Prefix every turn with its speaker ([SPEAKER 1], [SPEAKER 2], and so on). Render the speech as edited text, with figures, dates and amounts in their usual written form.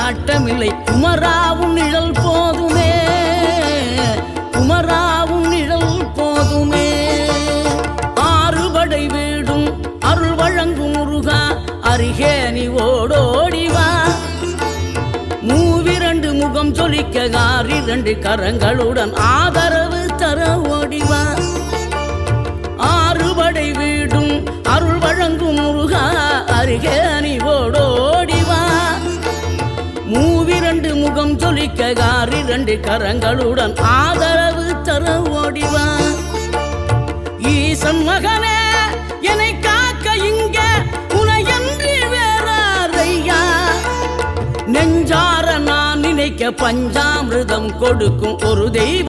[SPEAKER 1] நாட்டமில்லை குமராவும் நிழல் போதுமே, குமராவும் நிழல் போதுமே. ஆறுபடை வீடும் அருள் வழங்கும் முருகா அருகே நீ ஓடோடிவா. மூவிரண்டு முகம் சொலிக்க ஆறிரண்டு கரங்களுடன் ஆதரவு தர ஓடிவா. ஆறுபடை வீடும் அருள் வழங்கும் முருகா அருகே நீ ஓடோடிவா. மூவிரண்டு முகம் சொலிக்க ஆறிரண்டு கரங்களுடன் ஆதரவு தர ஓடிவா. ஈசன் மகனே என்னை காக்க இங்க உனையன்றி வேறாரையா. நெஞ்சார நான் நினைக்க பஞ்சாமிர்தம் கொடுக்கும் ஒரு தெய்வம்